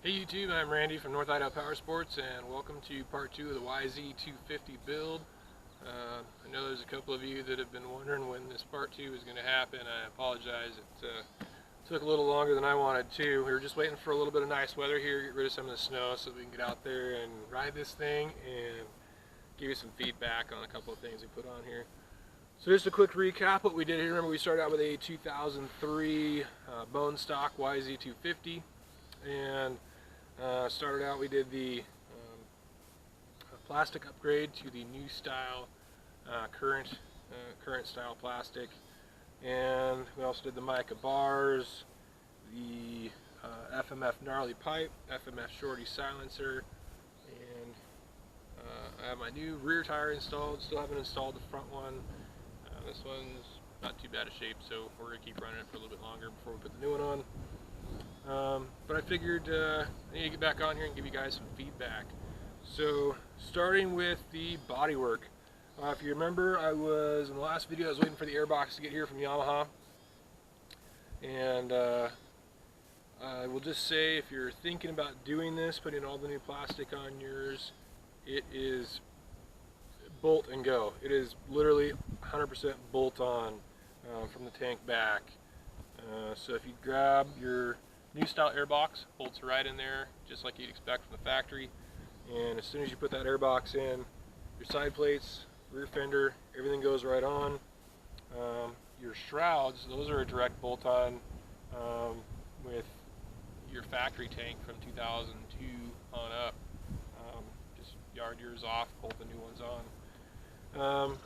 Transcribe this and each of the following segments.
Hey YouTube, I'm Randy from North Idaho Power Sports, and welcome to part 2 of the YZ250 build. I know there's a couple of you that have been wondering when this part 2 is going to happen. I apologize, it took a little longer than I wanted to. We were just waiting for a little bit of nice weather here, get rid of some of the snow so that we can get out there and ride this thing and give you some feedback on a couple of things we put on here. So just a quick recap what we did here. Remember, we started out with a 2003 bone stock YZ250, and started out, we did the plastic upgrade to the new style current style plastic, and we also did the mica bars, the FMF Gnarly pipe, FMF Shorty silencer, and I have my new rear tire installed. Still haven't installed the front one. This one's not too bad a shape, so we're going to keep running it for a little bit longer before we put the new one on. But I figured I need to get back on here and give you guys some feedback. So starting with the bodywork. If you remember, in the last video I was waiting for the airbox to get here from Yamaha. And I will just say, if you're thinking about doing this, putting all the new plastic on yours, it is bolt and go. It is literally 100% bolt on from the tank back. So if you grab your new style airbox, bolts right in there just like you'd expect from the factory, and as soon as you put that airbox in, your side plates, rear fender, everything goes right on. Your shrouds, those are a direct bolt on with your factory tank from 2002 on up. Just yard yours off, bolt the new ones on.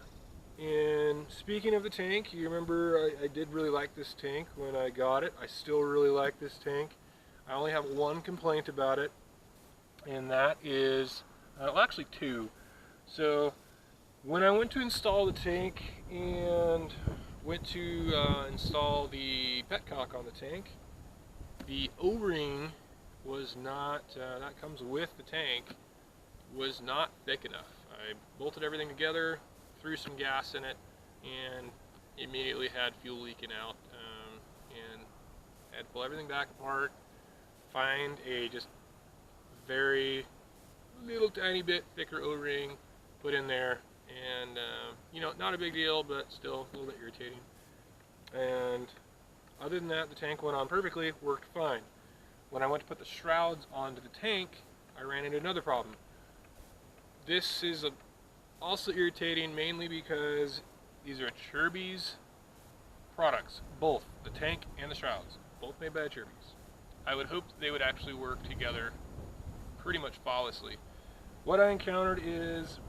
And speaking of the tank, you remember I did really like this tank when I got it. I still really like this tank. I only have one complaint about it, and that is, well, actually two. So when I went to install the tank and went to install the petcock on the tank, the O-ring was not, that comes with the tank, was not thick enough. I bolted everything together, threw some gas in it, and immediately had fuel leaking out, and had to pull everything back apart, find a just very little tiny bit thicker O-ring, put in there, and you know, not a big deal, but still a little bit irritating. And other than that, the tank went on perfectly, worked fine. When I went to put the shrouds onto the tank, I ran into another problem. This is also irritating, mainly because these are Chirby's products, both the tank and the shrouds, both made by Chirby's. I would hope they would actually work together pretty much flawlessly. What I encountered is,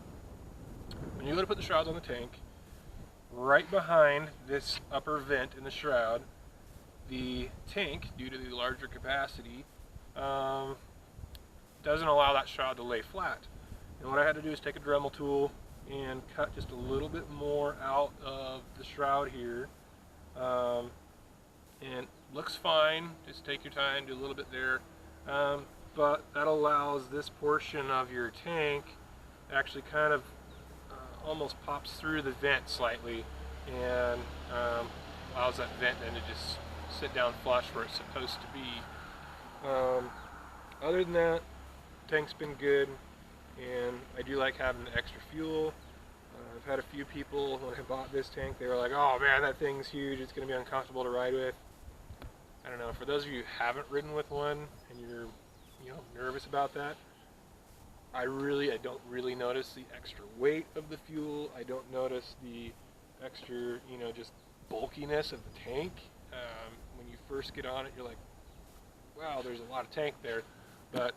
when you go to put the shrouds on the tank, right behind this upper vent in the shroud, the tank, due to the larger capacity, doesn't allow that shroud to lay flat. And what I had to do is take a Dremel tool and cut just a little bit more out of the shroud here. And looks fine, just take your time, do a little bit there. But that allows this portion of your tank actually kind of almost pops through the vent slightly, and allows that vent then to just sit down flush where it's supposed to be. Other than that, tank's been good. And I do like having the extra fuel. I've had a few people, when I bought this tank, they were like, oh man, that thing's huge, it's going to be uncomfortable to ride with. I don't know, for those of you who haven't ridden with one and you're nervous about that, I don't really notice the extra weight of the fuel. I don't notice the extra, just bulkiness of the tank. When you first get on it, you're like, wow, there's a lot of tank there. But,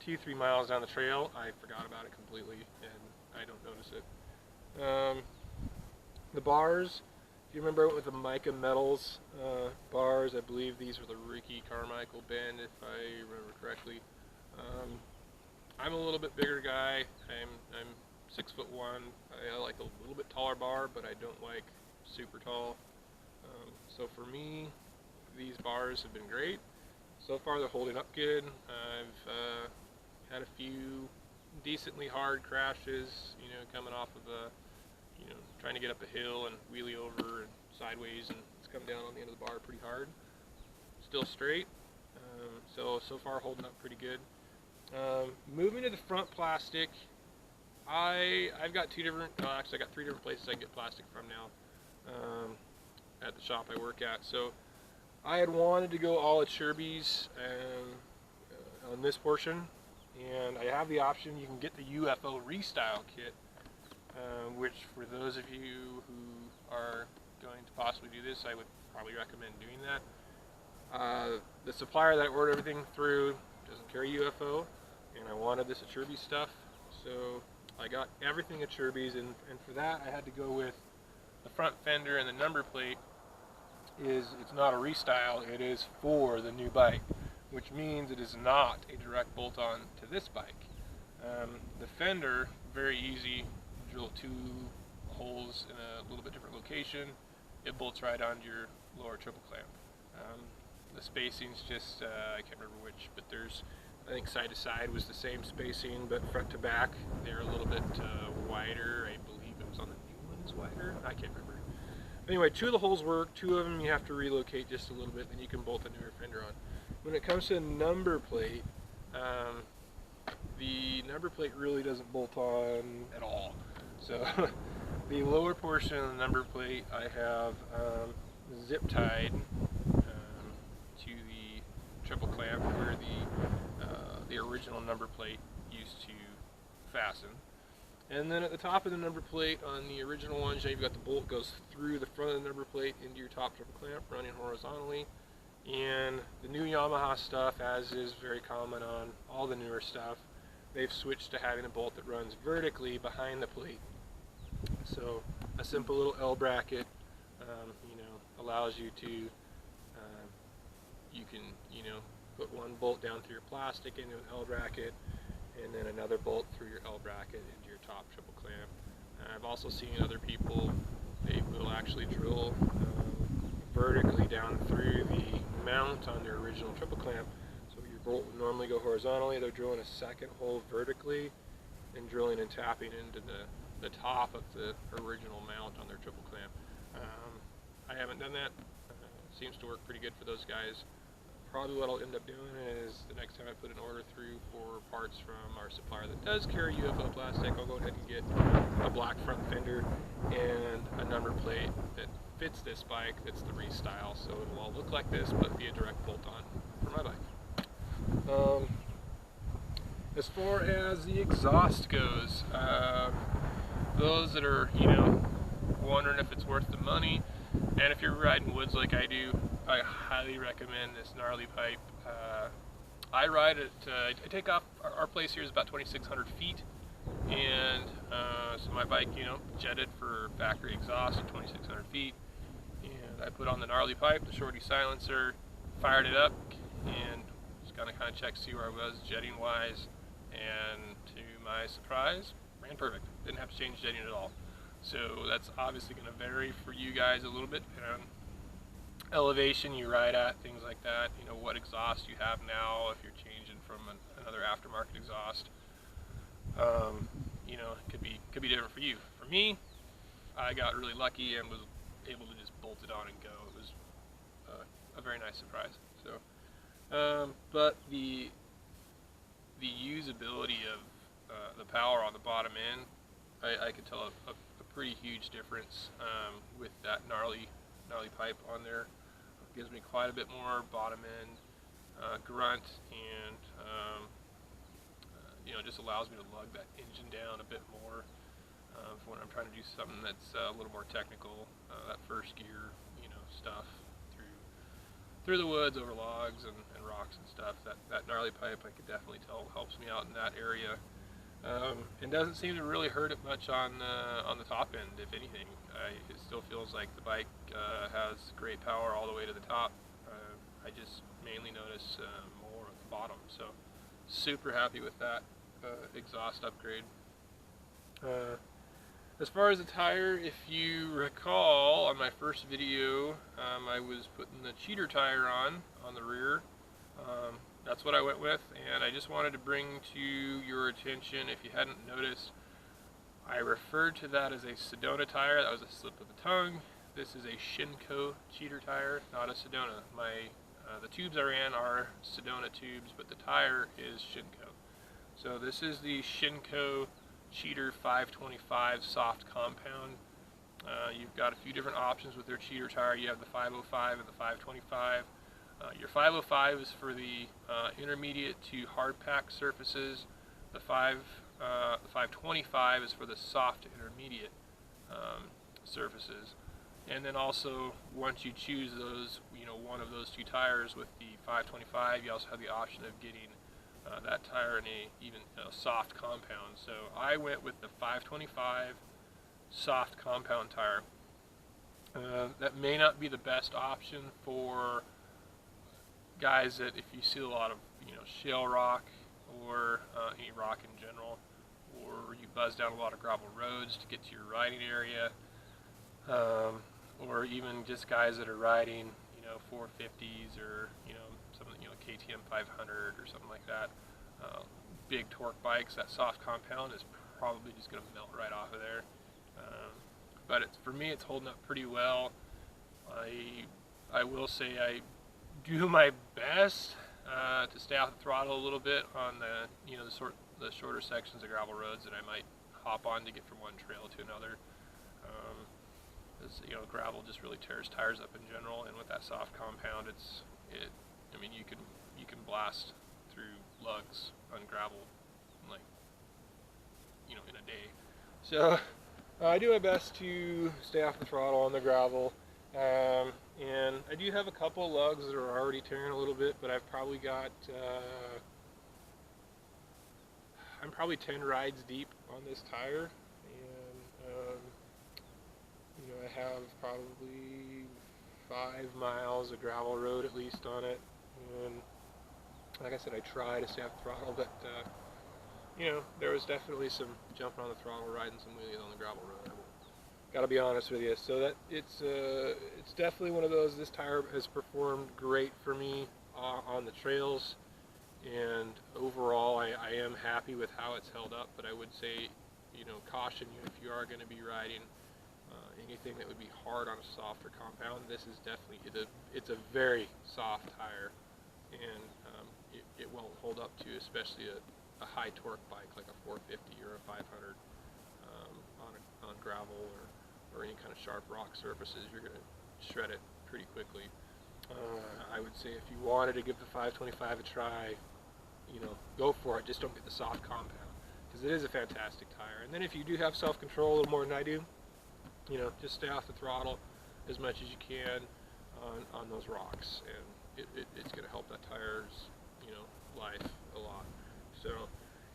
2-3 miles down the trail, I forgot about it completely, and I don't notice it. The bars, if you remember, I went with the mica metals bars. I believe these were the Ricky Carmichael bend, if I remember correctly. I'm a little bit bigger guy. I'm 6'1". I like a little bit taller bar, but I don't like super tall. So for me, these bars have been great. So far, they're holding up good. I've had a few decently hard crashes, coming off of trying to get up a hill and wheelie over and sideways, and it's come down on the end of the bar pretty hard. Still straight. So so far holding up pretty good. Moving to the front plastic, I've got two different, actually I got three different places I can get plastic from now at the shop I work at. So I had wanted to go all at Sherby's on this portion, and I have the option. You can get the UFO Restyle kit, which for those of you who are going to possibly do this, I would probably recommend doing that. The supplier that I ordered everything through doesn't carry UFO, and I wanted this at Sherby's stuff, so I got everything at Sherby's, and for that I had to go with the front fender, and the number plate it's not a restyle, it is for the new bike, which means it is not a direct bolt-on to this bike. The fender, very easy, drill two holes in a little bit different location, it bolts right onto your lower triple clamp. The spacing's just, I can't remember which, but there's, I think side to side was the same spacing, but front to back, they're a little bit wider. I believe it was on the new ones wider, I can't remember. Anyway, two of the holes work, two of them you have to relocate just a little bit, then you can bolt the newer fender on. When it comes to the number plate, the number plate really doesn't bolt on at all. So the lower portion of the number plate I have zip tied to the triple clamp where the original number plate used to fasten. And then at the top of the number plate on the original ones, you've got the bolt goes through the front of the number plate into your top triple clamp, running horizontally. And the new Yamaha stuff, as is very common on all the newer stuff, they've switched to having a bolt that runs vertically behind the plate. So a simple little L bracket, allows you to, you can, put one bolt down through your plastic into an L bracket, and then another bolt through your L bracket into your top triple clamp. I've also seen other people, they will actually drill vertically down through the mount on their original triple clamp. So your bolt would normally go horizontally, they're drilling a second hole vertically and drilling and tapping into the top of the original mount on their triple clamp. I haven't done that. Seems to work pretty good for those guys. Probably what I'll end up doing is the next time I put an order through for parts from our supplier that does carry UFO plastic, I'll go ahead and get a black front fender and a number plate that fits this bike that's the Restyle, so it'll all look like this but be a direct bolt-on for my bike. As far as the exhaust goes, those that are, wondering if it's worth the money, and if you're riding woods like I do, I highly recommend this Gnarly pipe. I ride it, I take off, our place here is about 2,600 feet, and so my bike, jetted for factory exhaust at 2,600 feet, and I put on the Gnarly pipe, the shorty silencer, fired it up, and just kind of check, see where I was jetting wise, and to my surprise, ran perfect. Didn't have to change jetting at all. So that's obviously going to vary for you guys a little bit depending on elevation you ride at, things like that, what exhaust you have now, if you're changing from another aftermarket exhaust. It could be different for you. For me, I got really lucky and was able to just bolt it on and go. It was a very nice surprise. So, but the usability of the power on the bottom end, I could tell a pretty huge difference with that gnarly pipe on there. It gives me quite a bit more bottom end grunt, and just allows me to lug that engine down a bit more for when I'm trying to do something that's a little more technical. That first gear, stuff through the woods, over logs and rocks and stuff. That gnarly pipe, I could definitely tell, helps me out in that area. It doesn't seem to really hurt it much on the top end, if anything. It still feels like the bike has great power all the way to the top. I just mainly notice more at the bottom, so super happy with that exhaust upgrade. As far as the tire, if you recall, on my first video, I was putting the cheater tire on the rear. That's what I went with, and I just wanted to bring to your attention, if you hadn't noticed, I referred to that as a Sedona tire. That was a slip of the tongue. This is a Shinko cheater tire, not a Sedona. My The tubes I ran are Sedona tubes, but the tire is Shinko. So this is the Shinko Cheater 525 soft compound. You've got a few different options with their cheater tire. You have the 505 and the 525. Your 505 is for the intermediate to hard pack surfaces. The 525 is for the soft to intermediate surfaces. And then also, once you choose those, one of those two tires with the 525, you also have the option of getting that tire in a even soft compound. So I went with the 525 soft compound tire. That may not be the best option for guys that, if you see a lot of shale rock or any rock in general, or you buzz down a lot of gravel roads to get to your riding area, or even just guys that are riding 450s or something, KTM 500 or something like that, big torque bikes. That soft compound is probably just going to melt right off of there. But for me, it's holding up pretty well. I will say I do my best to stay off the throttle a little bit on the the shorter sections of gravel roads that I might hop on to get from one trail to another. Gravel just really tears tires up in general, and with that soft compound, I mean, you can blast through lugs on gravel like in a day. So I do my best to stay off the throttle on the gravel, and I do have a couple lugs that are already tearing a little bit, but I've probably got I'm probably 10 rides deep on this tire, and I have probably 5 miles of gravel road at least on it. And like I said, I try to stay off the throttle, but there was definitely some jumping on the throttle, riding some wheelies on the gravel road. Got to be honest with you. So that it's definitely one of those. This tire has performed great for me on the trails, and overall, I am happy with how it's held up. But I would say, caution you if you are going to be riding anything that would be hard on a softer compound. This is definitely it's a very soft tire, and it won't hold up to especially a high torque bike like a 450 or a 500 on gravel or any kind of sharp rock surfaces. You're going to shred it pretty quickly. I would say if you wanted to give the 525 a try, go for it. Just don't get the soft compound, because it is a fantastic tire. And then if you do have self-control a little more than I do, just stay off the throttle as much as you can on those rocks, and it's going to help that tire's life a lot. So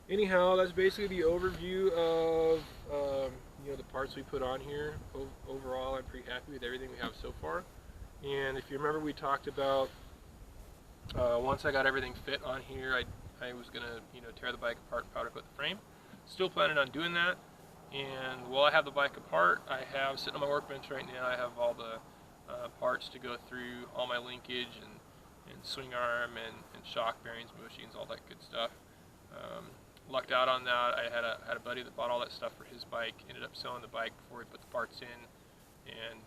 anyhow, that's basically the overview of the parts we put on here. Overall, I'm pretty happy with everything we have so far. And if you remember, we talked about once I got everything fit on here, I was going to tear the bike apart and powder coat the frame. Still planning on doing that. And while I have the bike apart, I have sitting on my workbench right now, I have all the parts to go through, all my linkage and swing arm and shock bearings, bushings, all that good stuff. Lucked out on that. I had a buddy that bought all that stuff for his bike, ended up selling the bike before he put the parts in, and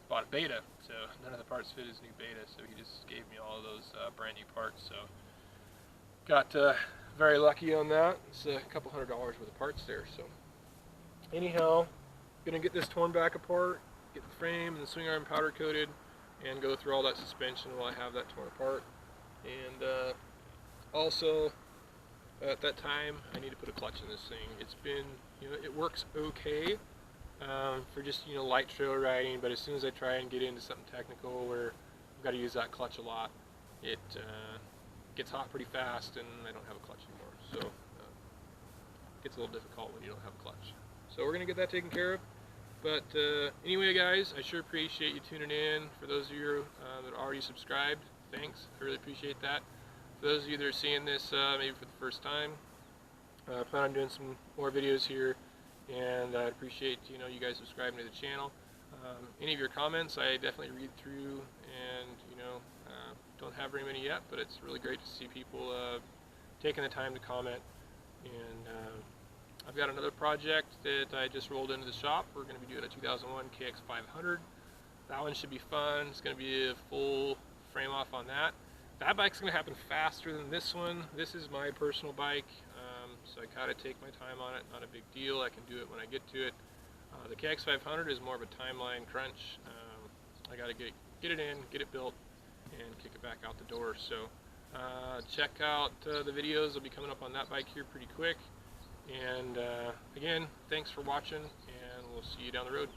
bought a Beta. So none of the parts fit his new Beta, so he just gave me all of those brand new parts. So got very lucky on that. It's a couple $100 worth of parts there. So anyhow, gonna get this torn back apart, get the frame and the swing arm powder coated, and go through all that suspension while I have that torn apart. And also, at that time, I need to put a clutch in this thing. It's been, it works okay for just light trail riding, but as soon as I try and get into something technical where I've got to use that clutch a lot, it gets hot pretty fast, and I don't have a clutch anymore. So it gets a little difficult when you don't have a clutch. So we're gonna get that taken care of. But anyway, guys, I sure appreciate you tuning in. For those of you that are already subscribed, thanks. I really appreciate that. For those of you that are seeing this maybe for the first time, I plan on doing some more videos here, and I appreciate you guys subscribing to the channel. Any of your comments, I definitely read through, and don't have very many yet, but it's really great to see people taking the time to comment. And I've got another project that I just rolled into the shop. We're going to be doing a 2001 KX500. That one should be fun. It's going to be a full frame off on that. That bike's going to happen faster than this one. This is my personal bike, so I kind of take my time on it. Not a big deal. I can do it when I get to it. The KX500 is more of a timeline crunch. I got to get it in, get it built, and kick it back out the door. So check out the videos. They'll be coming up on that bike here pretty quick. And again, thanks for watching, and we'll see you down the road.